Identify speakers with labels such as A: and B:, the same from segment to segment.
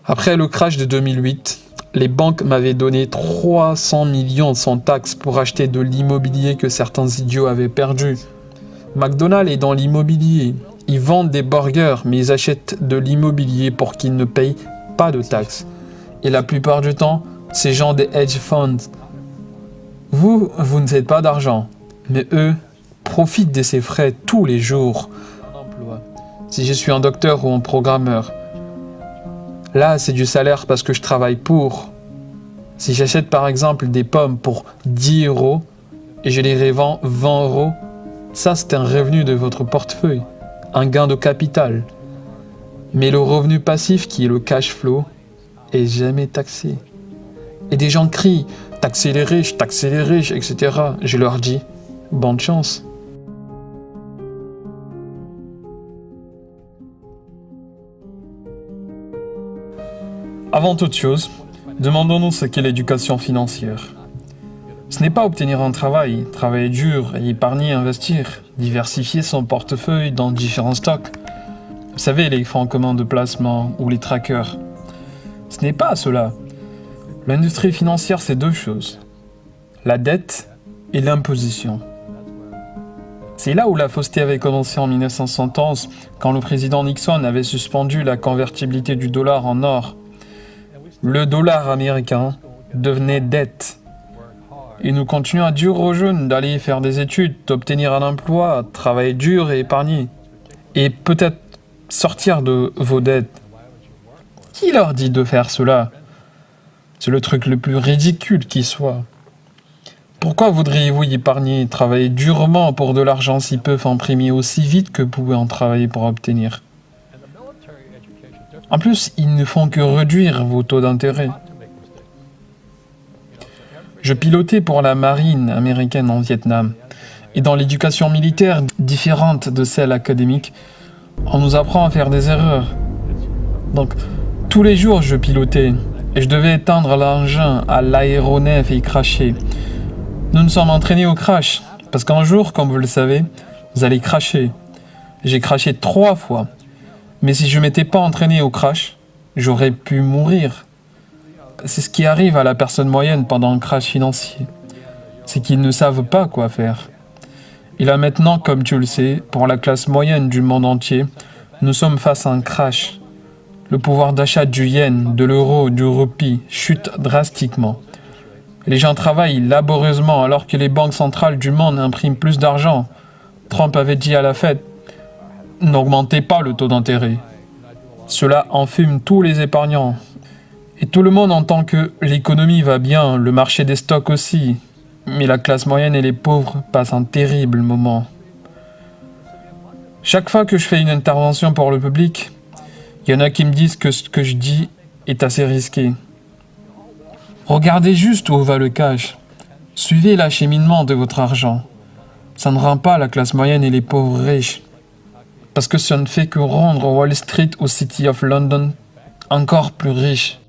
A: Après le crash de 2008, les banques m'avaient donné 300 millions sans taxes pour acheter de l'immobilier que certains idiots avaient perdu. McDonald's est dans l'immobilier. Ils vendent des burgers, mais ils achètent de l'immobilier pour qu'ils ne payent pas de taxes. Et la plupart du temps, c'est genre des hedge funds. Vous ne faites pas d'argent, mais eux profitent de ces frais tous les jours. Si je suis un docteur ou un programmeur, là, c'est du salaire parce que je travaille pour. Si j'achète par exemple des pommes pour 10 € et je les revends 20 €, ça c'est un revenu de votre portefeuille, un gain de capital. Mais le revenu passif qui est le cash flow est jamais taxé. Et des gens crient « taxez les riches, etc. » Je leur dis « bonne chance ». Avant toute chose, demandons-nous ce qu'est l'éducation financière. Ce n'est pas obtenir un travail, travailler dur et épargner, investir, diversifier son portefeuille dans différents stocks. Vous savez, les fonds communs de placement ou les trackers. Ce n'est pas cela. L'industrie financière, c'est deux choses. La dette et l'imposition. C'est là où la fausseté avait commencé en 1971, quand le président Nixon avait suspendu la convertibilité du dollar en or. Le dollar américain devenait dette. Et nous continuons à dire aux jeunes d'aller faire des études, d'obtenir un emploi, travailler dur et épargner. Et peut-être sortir de vos dettes. Qui leur dit de faire cela? C'est le truc le plus ridicule qui soit. Pourquoi voudriez-vous épargner, travailler durement pour de l'argent si peu imprimer aussi vite que vous pouvez en travailler pour obtenir? En plus, ils ne font que réduire vos taux d'intérêt. Je pilotais pour la marine américaine en Vietnam. Et dans l'éducation militaire, différente de celle académique, on nous apprend à faire des erreurs. Donc, tous les jours, je pilotais. Et je devais éteindre l'engin à l'aéronef et cracher. Nous nous sommes entraînés au crash. Parce qu'un jour, comme vous le savez, vous allez crasher. J'ai crashé 3 fois. Mais si je ne m'étais pas entraîné au crash, j'aurais pu mourir. C'est ce qui arrive à la personne moyenne pendant un crash financier. C'est qu'ils ne savent pas quoi faire. Et là maintenant, comme tu le sais, pour la classe moyenne du monde entier, nous sommes face à un crash. Le pouvoir d'achat du yen, de l'euro, du rupee chute drastiquement. Les gens travaillent laborieusement alors que les banques centrales du monde impriment plus d'argent. Trump avait dit à la Fed: n'augmentez pas le taux d'intérêt. Cela enfume tous les épargnants. Et tout le monde entend que l'économie va bien, le marché des stocks aussi. Mais la classe moyenne et les pauvres passent un terrible moment. Chaque fois que je fais une intervention pour le public, il y en a qui me disent que ce que je dis est assez risqué. Regardez juste où va le cash. Suivez l'acheminement de votre argent. Ça ne rend pas la classe moyenne et les pauvres riches. Parce que ça ne fait que rendre Wall Street au City of London encore plus riche.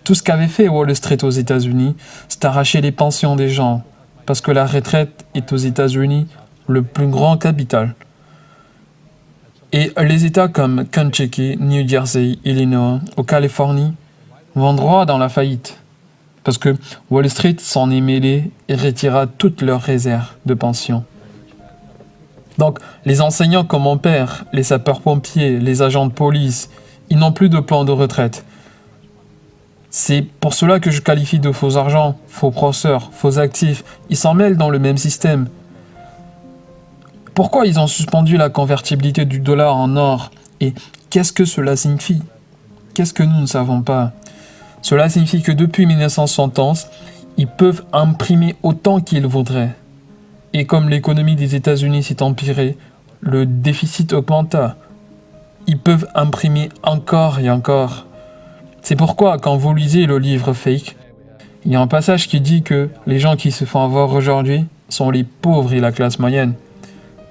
A: Tout ce qu'avait fait Wall Street aux États-Unis, c'est arracher les pensions des gens. Parce que la retraite est aux États-Unis le plus grand capital. Et les États comme Kentucky, New Jersey, Illinois, ou Californie vont droit dans la faillite. Parce que Wall Street s'en est mêlé et retira toutes leurs réserves de pension. Donc, les enseignants comme mon père, les sapeurs-pompiers, les agents de police, ils n'ont plus de plan de retraite. C'est pour cela que je qualifie de faux argent, faux professeurs, faux actifs. Ils s'en mêlent dans le même système. Pourquoi ils ont suspendu la convertibilité du dollar en or? Et qu'est-ce que cela signifie? Qu'est-ce que nous ne savons pas? Cela signifie que depuis 1971, ils peuvent imprimer autant qu'ils voudraient. Et comme l'économie des États-Unis s'est empirée, le déficit augmenta. Ils peuvent imprimer encore et encore. C'est pourquoi, quand vous lisez le livre Fake, il y a un passage qui dit que les gens qui se font avoir aujourd'hui sont les pauvres et la classe moyenne,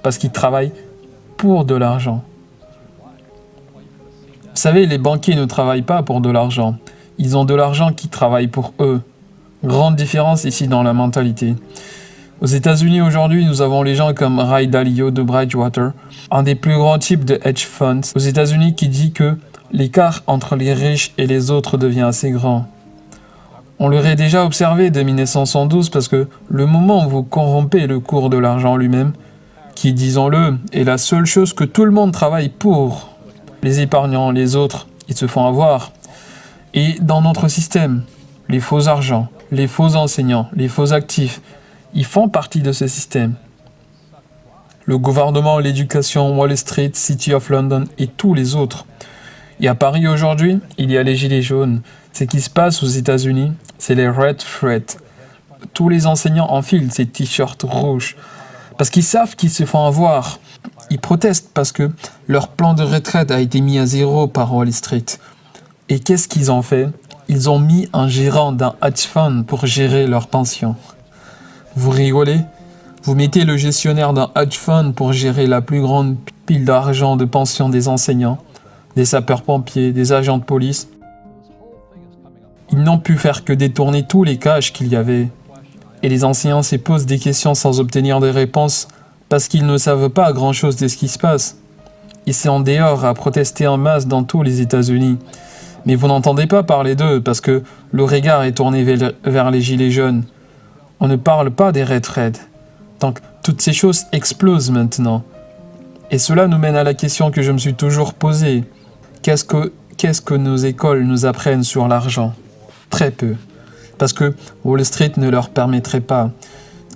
A: parce qu'ils travaillent pour de l'argent. Vous savez, les banquiers ne travaillent pas pour de l'argent. Ils ont de l'argent qui travaille pour eux. Grande différence ici dans la mentalité. Aux États-Unis aujourd'hui, nous avons les gens comme Ray Dalio de Bridgewater, un des plus grands types de hedge funds aux États-Unis, qui dit que l'écart entre les riches et les autres devient assez grand. On l'aurait déjà observé dès 1912 parce que le moment où vous corrompez le cours de l'argent lui-même, qui, disons-le, est la seule chose que tout le monde travaille pour, les épargnants, les autres, ils se font avoir. Et dans notre système, les faux argents, les faux enseignants, les faux actifs, ils font partie de ce système. Le gouvernement, l'éducation, Wall Street, City of London et tous les autres. Et à Paris aujourd'hui, il y a les gilets jaunes. Ce qui se passe aux États-Unis, c'est les Red Threads. Tous les enseignants enfilent ces t-shirts rouges parce qu'ils savent qu'ils se font avoir. Ils protestent parce que leur plan de retraite a été mis à zéro par Wall Street. Et qu'est-ce qu'ils ont fait? Ils ont mis un gérant d'un hedge fund pour gérer leur pension. Vous rigolez? Vous mettez le gestionnaire d'un hedge fund pour gérer la plus grande pile d'argent de pension des enseignants, des sapeurs-pompiers, des agents de police. Ils n'ont pu faire que détourner tous les cash qu'il y avait. Et les enseignants se posent des questions sans obtenir des réponses parce qu'ils ne savent pas grand-chose de ce qui se passe. Ils sont dehors à protester en masse dans tous les États-Unis. Mais vous n'entendez pas parler d'eux parce que le regard est tourné vers les gilets jaunes. On ne parle pas des Red Threads. Donc, toutes ces choses explosent maintenant. Et cela nous mène à la question que je me suis toujours posée. Qu'est-ce que nos écoles nous apprennent sur l'argent? Très peu. Parce que Wall Street ne leur permettrait pas.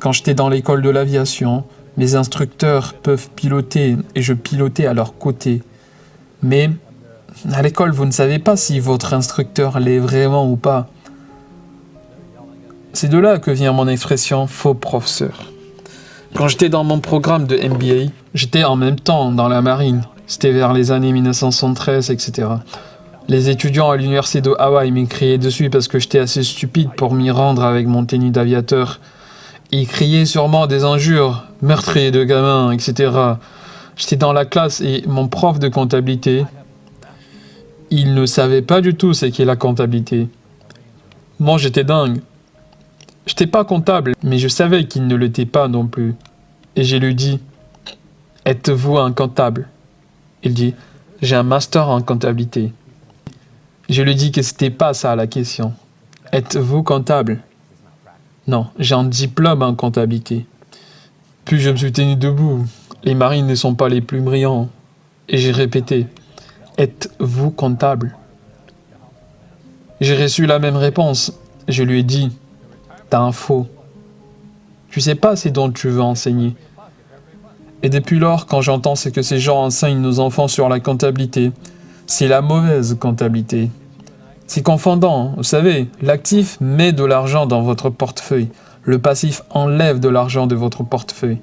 A: Quand j'étais dans l'école de l'aviation, mes instructeurs peuvent piloter et je pilotais à leur côté. Mais à l'école, vous ne savez pas si votre instructeur l'est vraiment ou pas. C'est de là que vient mon expression « faux professeur ». Quand j'étais dans mon programme de MBA, j'étais en même temps dans la marine. C'était vers les années 1973, etc. Les étudiants à l'université de Hawaï m'ont crié dessus parce que j'étais assez stupide pour m'y rendre avec mon tenue d'aviateur. Ils criaient sûrement des injures, meurtriers de gamins, etc. J'étais dans la classe et mon prof de comptabilité, il ne savait pas du tout ce qu'est la comptabilité. Moi, j'étais dingue. J'étais pas comptable, mais je savais qu'il ne l'était pas non plus. Et je lui dis, « Êtes-vous un comptable ?» Il dit, « J'ai un master en comptabilité. » Je lui dis que c'était pas ça la question. « Êtes-vous comptable ?» Non, j'ai un diplôme en comptabilité. Puis je me suis tenu debout. Les marines ne sont pas les plus brillants. Et j'ai répété, « Êtes-vous comptable ?» J'ai reçu la même réponse. Je lui ai dit, « T'as un faux. Tu sais pas ce dont tu veux enseigner. » Et depuis lors, quand j'entends ce que ces gens enseignent nos enfants sur la comptabilité, c'est la mauvaise comptabilité. C'est confondant, vous savez, l'actif met de l'argent dans votre portefeuille, le passif enlève de l'argent de votre portefeuille.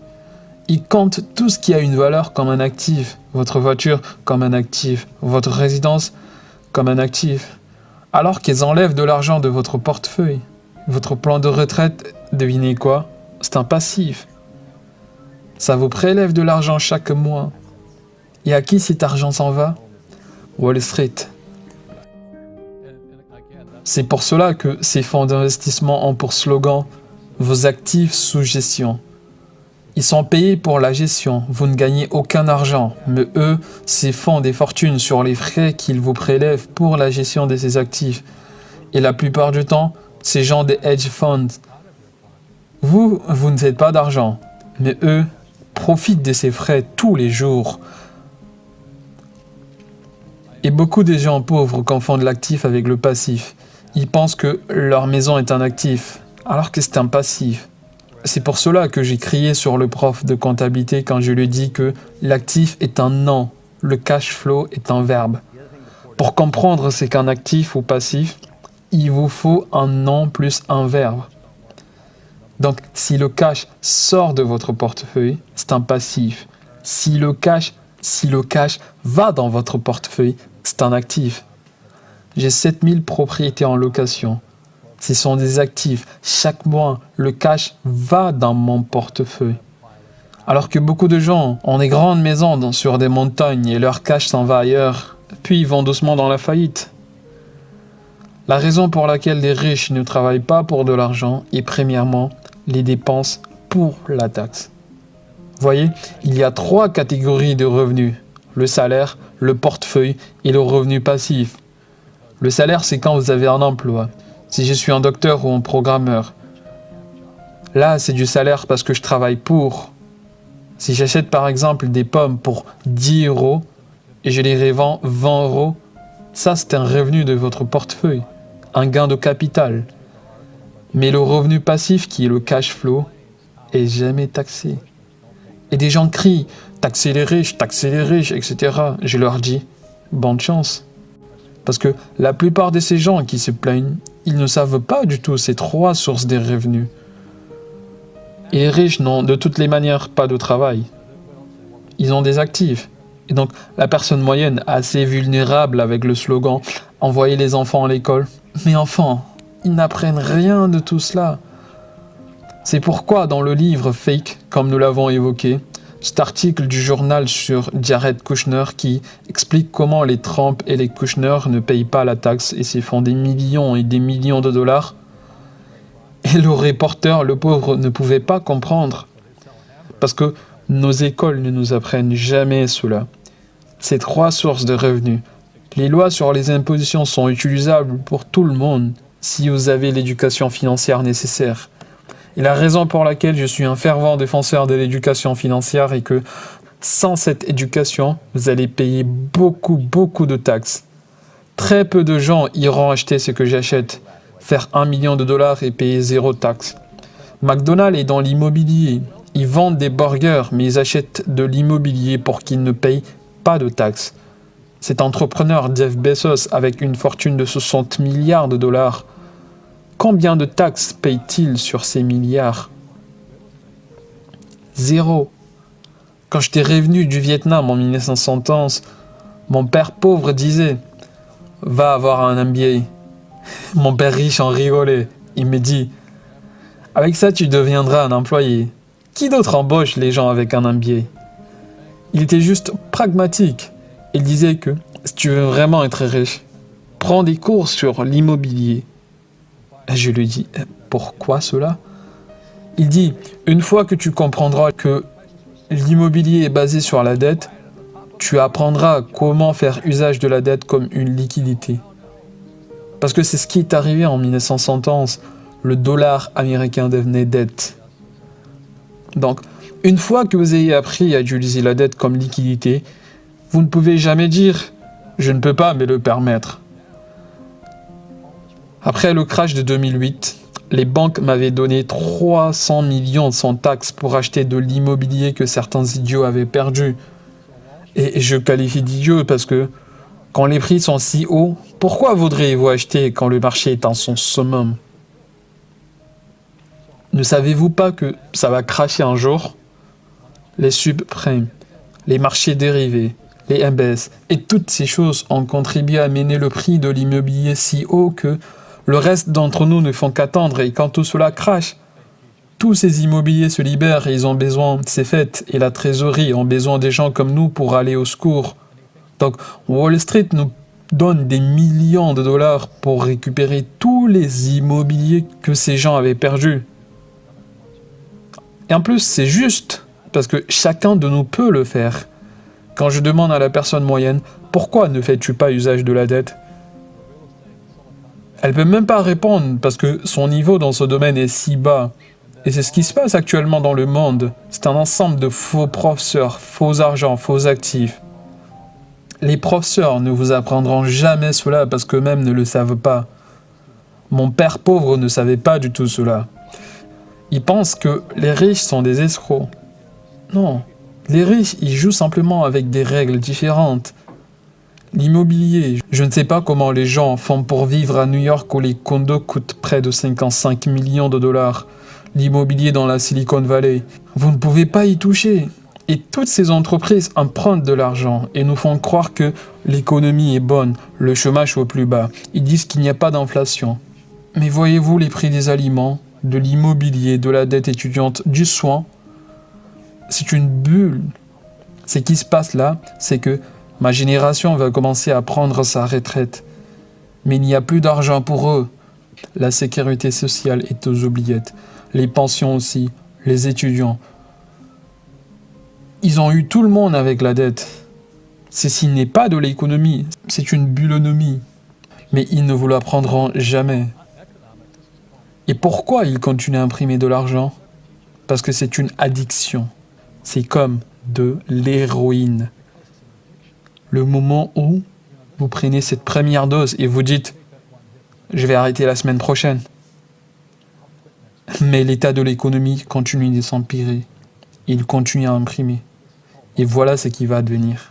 A: Il compte tout ce qui a une valeur comme un actif, votre voiture comme un actif, votre résidence comme un actif, alors qu'ils enlèvent de l'argent de votre portefeuille. Votre plan de retraite, devinez quoi? C'est un passif. Ça vous prélève de l'argent chaque mois. Et à qui cet argent s'en va? Wall Street. C'est pour cela que ces fonds d'investissement ont pour slogan « Vos actifs sous gestion ». Ils sont payés pour la gestion, vous ne gagnez aucun argent, mais eux, ces fonds des fortunes sur les frais qu'ils vous prélèvent pour la gestion de ces actifs. Et la plupart du temps, ces gens des hedge funds. Vous ne faites pas d'argent, mais eux profitent de ces frais tous les jours. Et beaucoup de gens pauvres confondent l'actif avec le passif. Ils pensent que leur maison est un actif, alors que c'est un passif. C'est pour cela que j'ai crié sur le prof de comptabilité quand je lui ai dit que l'actif est un nom, le cash flow est un verbe. Pour comprendre ce qu'est un actif ou passif, il vous faut un nom plus un verbe. Donc, si le cash sort de votre portefeuille, c'est un passif. Si le cash va dans votre portefeuille, c'est un actif. J'ai 7000 propriétés en location. Ce sont des actifs. Chaque mois, le cash va dans mon portefeuille. Alors que beaucoup de gens ont des grandes maisons sur des montagnes et leur cash s'en va ailleurs, puis ils vont doucement dans la faillite. La raison pour laquelle les riches ne travaillent pas pour de l'argent est premièrement les dépenses pour la taxe. Voyez, il y a 3 catégories de revenus. Le salaire, le portefeuille portefeuille et le revenu passif. Le salaire, c'est quand vous avez un emploi. Si je suis un docteur ou un programmeur. Là, c'est du salaire parce que je travaille pour. Si j'achète par exemple des pommes pour 10 € et je les revends 20 €, ça c'est un revenu de votre portefeuille, un gain de capital. Mais le revenu passif, qui est le cash flow, est jamais taxé. Et des gens crient « taxez les riches, etc. » Je leur dis « bonne chance ». Parce que la plupart de ces gens qui se plaignent, ils ne savent pas du tout ces 3 sources des revenus. Et les riches n'ont de toutes les manières pas de travail. Ils ont des actifs. Et donc la personne moyenne, assez vulnérable avec le slogan « envoyez les enfants à l'école ». Mais enfants, ils n'apprennent rien de tout cela. C'est pourquoi dans le livre Fake, comme nous l'avons évoqué, cet article du journal sur Jared Kushner qui explique comment les Trump et les Kushner ne payent pas la taxe et se font des millions et des millions de dollars. Et le reporter, le pauvre, ne pouvait pas comprendre. Parce que nos écoles ne nous apprennent jamais cela. Ces 3 sources de revenus. Les lois sur les impositions sont utilisables pour tout le monde si vous avez l'éducation financière nécessaire. Et la raison pour laquelle je suis un fervent défenseur de l'éducation financière est que sans cette éducation, vous allez payer beaucoup de taxes. Très peu de gens iront acheter ce que j'achète, faire 1 million de dollars et payer 0 taxes. McDonald's est dans l'immobilier. Ils vendent des burgers, mais ils achètent de l'immobilier pour qu'ils ne payent pas de taxes. Cet entrepreneur Jeff Bezos, avec une fortune de 60 milliards de dollars, combien de taxes paye-t-il sur ces milliards? 0. Quand j'étais revenu du Vietnam en 1911, mon père pauvre disait « Va avoir un MBA ». Mon père riche en rigolait. Il me dit « Avec ça, tu deviendras un employé. Qui d'autre embauche les gens avec un MBA ?» Il était juste pragmatique. Il disait que si tu veux vraiment être riche, prends des cours sur l'immobilier. Je lui dis « Pourquoi cela ?» Il dit « Une fois que tu comprendras que l'immobilier est basé sur la dette, tu apprendras comment faire usage de la dette comme une liquidité. » Parce que c'est ce qui est arrivé en 1911. Le dollar américain devenait dette. Donc, une fois que vous ayez appris à utiliser la dette comme liquidité, vous ne pouvez jamais dire « Je ne peux pas me le permettre ». Après le crash de 2008, les banques m'avaient donné 300 millions sans taxes pour acheter de l'immobilier que certains idiots avaient perdu. Et je qualifie d'idiot parce que quand les prix sont si hauts, pourquoi voudriez-vous acheter quand le marché est en son summum? Ne savez-vous pas que ça va crasher un jour? Les subprimes, les marchés dérivés, les MBS et toutes ces choses ont contribué à mener le prix de l'immobilier si haut que le reste d'entre nous ne font qu'attendre et quand tout cela crache, tous ces immobiliers se libèrent et ils ont besoin, c'est fait, et la trésorerie ont besoin des gens comme nous pour aller au secours. Donc Wall Street nous donne des millions de dollars pour récupérer tous les immobiliers que ces gens avaient perdus. Et en plus, c'est juste, parce que chacun de nous peut le faire. Quand je demande à la personne moyenne, pourquoi ne fais-tu pas usage de la dette? Elle ne peut même pas répondre parce que son niveau dans ce domaine est si bas. Et c'est ce qui se passe actuellement dans le monde. C'est un ensemble de faux professeurs, faux argent, faux actifs. Les professeurs ne vous apprendront jamais cela parce qu'eux-mêmes ne le savent pas. Mon père pauvre ne savait pas du tout cela. Il pense que les riches sont des escrocs. Non, les riches, ils jouent simplement avec des règles différentes. L'immobilier, je ne sais pas comment les gens font pour vivre à New York où les condos coûtent près de 55 millions de dollars. L'immobilier dans la Silicon Valley, vous ne pouvez pas y toucher. Et toutes ces entreprises empruntent de l'argent et nous font croire que l'économie est bonne, le chômage au plus bas. Ils disent qu'il n'y a pas d'inflation. Mais voyez-vous les prix des aliments, de l'immobilier, de la dette étudiante, du soin? C'est une bulle. Ce qui se passe là, c'est que ma génération va commencer à prendre sa retraite. Mais il n'y a plus d'argent pour eux. La sécurité sociale est aux oubliettes. Les pensions aussi, les étudiants. Ils ont eu tout le monde avec la dette. Ceci n'est pas de l'économie, c'est une bullonomie. Mais ils ne vous l'apprendront jamais. Et pourquoi ils continuent à imprimer de l'argent? Parce que c'est une addiction. C'est comme de l'héroïne. Le moment où vous prenez cette première dose et vous dites « je vais arrêter la semaine prochaine ». Mais l'état de l'économie continue de s'empirer. Il continue à imprimer. Et voilà ce qui va advenir.